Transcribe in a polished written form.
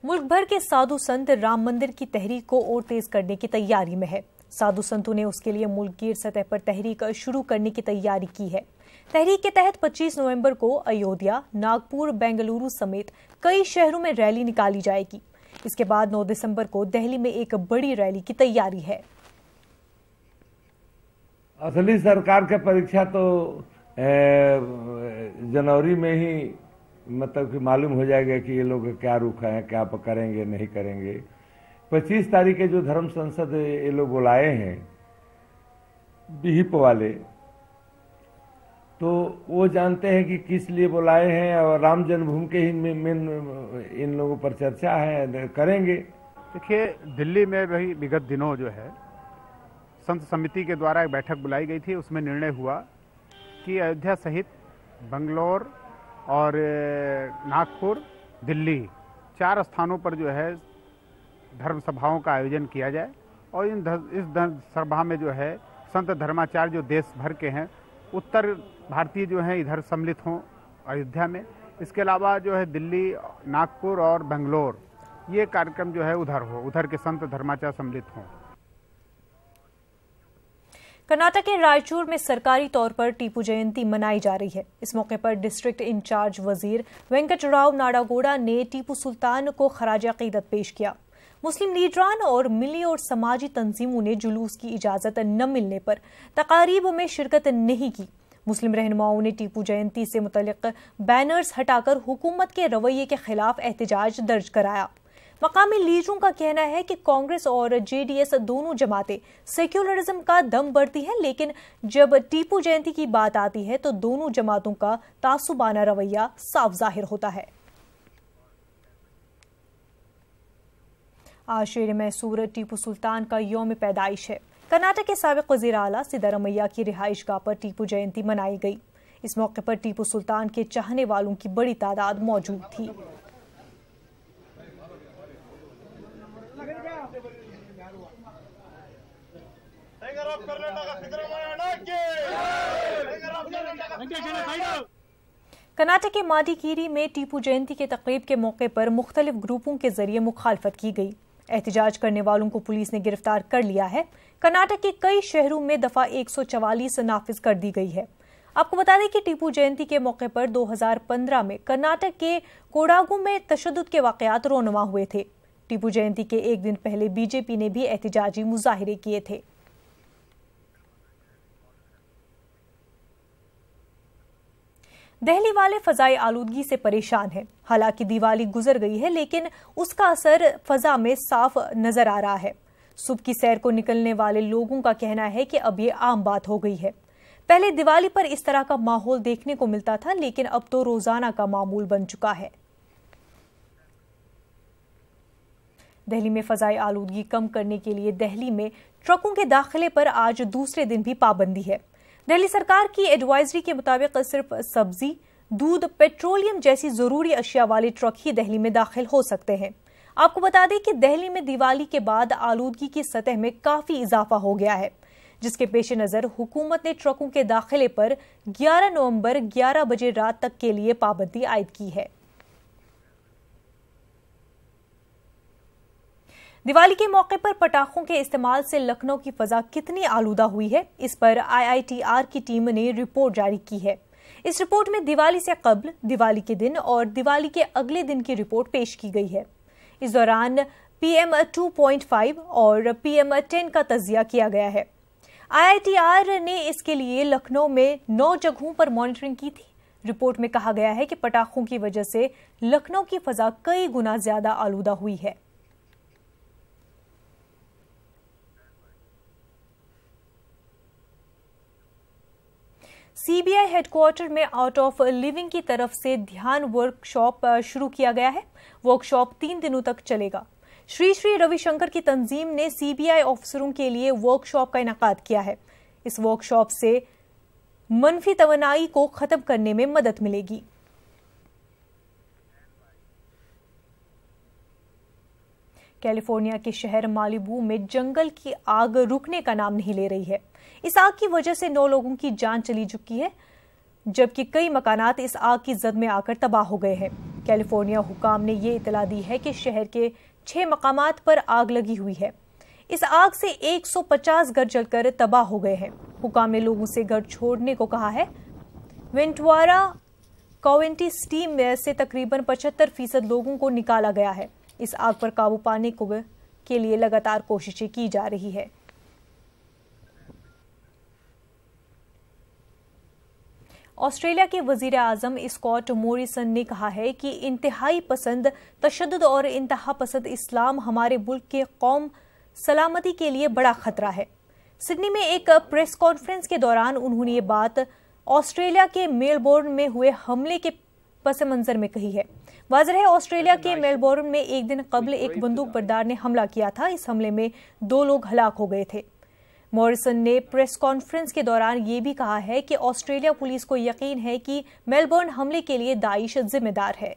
मुल्क भर के साधु संत राम मंदिर की तहरीक को और तेज करने की तैयारी में है। साधु संतों ने उसके लिए मुल्कगीर सतह पर तहरीक शुरू करने की तैयारी की है। तहरीक के तहत 25 नवंबर को अयोध्या, नागपुर, बेंगलुरु समेत कई शहरों में रैली निकाली जाएगी। इसके बाद 9 दिसंबर को दिल्ली में एक बड़ी रैली की तैयारी है। असली सरकार की परीक्षा तो जनवरी में ही मतलब कि मालूम हो जाएगा कि ये लोग क्या रुख है, क्या करेंगे नहीं करेंगे। 25 तारीख के जो धर्म संसद ये लोग बुलाए हैं विहिप वाले, तो वो जानते हैं कि किस लिए बुलाए हैं और राम जन्मभूमि के ही इन लोगों पर चर्चा है, करेंगे। देखिए, दिल्ली में वही विगत दिनों जो है संत समिति के द्वारा एक बैठक बुलाई गई थी। उसमें निर्णय हुआ कि अयोध्या सहित बंगलौर और नागपुर, दिल्ली 4 स्थानों पर जो है धर्म सभाओं का आयोजन किया जाए और इस धर्म सभा में जो है संत धर्माचार्य जो देश भर के हैं, उत्तर भारतीय जो हैं इधर सम्मिलित हों अयोध्या में। इसके अलावा जो है दिल्ली, नागपुर और बेंगलोर ये कार्यक्रम जो है उधर के संत धर्माचार्य सम्मिलित हों। कर्नाटक के रायचूर में सरकारी तौर पर टीपू जयंती मनाई जा रही है। इस मौके पर डिस्ट्रिक्ट इंचार्ज वजीर वेंकटराव नाडागोड़ा ने टीपू सुल्तान को खराज अकीदत पेश किया। मुस्लिम लीडरान और मिली और समाजी तंजीमों ने जुलूस की इजाजत न मिलने पर तकारीब में शिरकत नहीं की। मुस्लिम रहनुमाओं ने टीपू जयंती से मुतल्लिक बैनर्स हटाकर हुकूमत के रवैये के खिलाफ एहतजाज दर्ज कराया। मकामी लीडरों का कहना है कि कांग्रेस और जेडीएस दोनों जमातें सेक्युलरिज्म का दम बढ़ती हैं, लेकिन जब टीपू जयंती की बात आती है तो दोनों जमातों का तासुबाना रवैया साफ जाहिर होता है। आज शेर मैसूर टीपू सुल्तान का यौम पैदाइश है। कर्नाटक के साबिक वज़ीर आला सिद्धारमैया की रिहाइशगाह पर टीपू जयंती मनाई गई। इस मौके पर टीपू सुल्तान के चाहने वालों की बड़ी तादाद मौजूद थी। कर्नाटक के माडिकेरी में टीपू जयंती के तकरीब के मौके पर मुख्तलिफ ग्रुपों के जरिए मुखालफत की गई। एहतजाज करने वालों को पुलिस ने गिरफ्तार कर लिया है। कर्नाटक के कई शहरों में दफा 144 नाफिज कर दी गई है। आपको बता दें कि टीपू जयंती के मौके पर 2015 में कर्नाटक के कोडागु में तशद्दुद के वाकयात रोनुमा हुए थे। टीपू जयंती के एक दिन पहले बीजेपी ने भी एहतजाजी मुजाहिरे किए थे। दिल्ली वाले फजाई आलूदगी से परेशान हैं। हालांकि दिवाली गुजर गई है, लेकिन उसका असर फजा में साफ नजर आ रहा है। सुबह की सैर को निकलने वाले लोगों का कहना है कि अब ये आम बात हो गई है। पहले दिवाली पर इस तरह का माहौल देखने को मिलता था, लेकिन अब तो रोजाना का मामूल बन चुका है। दिल्ली में फजाई आलूदगी कम करने के लिए दिल्ली में ट्रकों के दाखिले पर आज दूसरे दिन भी पाबंदी है। दिल्ली सरकार की एडवाइजरी के मुताबिक सिर्फ सब्जी, दूध, पेट्रोलियम जैसी जरूरी अशिया वाले ट्रक ही दिल्ली में दाखिल हो सकते हैं। आपको बता दें कि दिल्ली में दिवाली के बाद आलूदगी की सतह में काफी इजाफा हो गया है, जिसके पेश नजर हुकूमत ने ट्रकों के दाखिले पर 11 नवंबर 11 बजे रात तक के लिए पाबंदी आयद की है। दिवाली के मौके पर पटाखों के इस्तेमाल से लखनऊ की फजा कितनी आलूदा हुई है, इस पर IITR की टीम ने रिपोर्ट जारी की है। इस रिपोर्ट में दिवाली से कब्ल, दिवाली के दिन और दिवाली के अगले दिन की रिपोर्ट पेश की गई है। इस दौरान PM 2.5 और PM 10 का तजिया किया गया है। IITR ने इसके लिए लखनऊ में 9 जगहों पर मॉनिटरिंग की थी। रिपोर्ट में कहा गया है कि पटाखों की वजह से लखनऊ की फजा कई गुना ज्यादा आलूदा हुई है। CBI हेडक्वार्टर में आउट ऑफ लिविंग की तरफ से ध्यान वर्कशॉप शुरू किया गया है। वर्कशॉप 3 दिनों तक चलेगा। श्री श्री रविशंकर की तंजीम ने CBI ऑफिसरों के लिए वर्कशॉप का इनेकाद किया है। इस वर्कशॉप से मनफी तवनाई को खत्म करने में मदद मिलेगी। कैलिफोर्निया के शहर मालिबू में जंगल की आग रुकने का नाम नहीं ले रही है। इस आग की वजह से 9 लोगों की जान चली चुकी है, जबकि कई मकानात इस आग की जद में आकर तबाह हो गए हैं। कैलिफोर्निया हुकाम ने ये इतला दी है कि शहर के 6 मकामात पर आग लगी हुई है। इस आग से 150 घर जलकर तबाह हो गए हैं। हुकाम ने लोगों से घर छोड़ने को कहा है। वेंटुआरा काउंटी स्टीम से तकरीबन 75% लोगों को निकाला गया है। इस आग पर काबू पाने के लिए लगातार कोशिशें की जा रही है। ऑस्ट्रेलिया के वजीर आजम स्कॉट मॉरिसन ने कहा है कि इंतहाई पसंद, तशद्दुद और इंतहा पसंद इस्लाम हमारे मुल्क के कौम सलामती के लिए बड़ा खतरा है। सिडनी में एक प्रेस कॉन्फ्रेंस के दौरान उन्होंने ये बात ऑस्ट्रेलिया के मेलबोर्न में हुए हमले के पस मंजर में कही है। वाज़ेह है, ऑस्ट्रेलिया के मेलबोर्न में एक दिन कबल एक बंदूक बरदार ने हमला किया था। इस हमले में 2 लोग हलाक हो गए थे। मॉरिसन ने प्रेस कॉन्फ्रेंस के दौरान ये भी कहा है कि ऑस्ट्रेलिया पुलिस को यकीन है कि मेलबोर्न हमले के लिए दाइश जिम्मेदार है।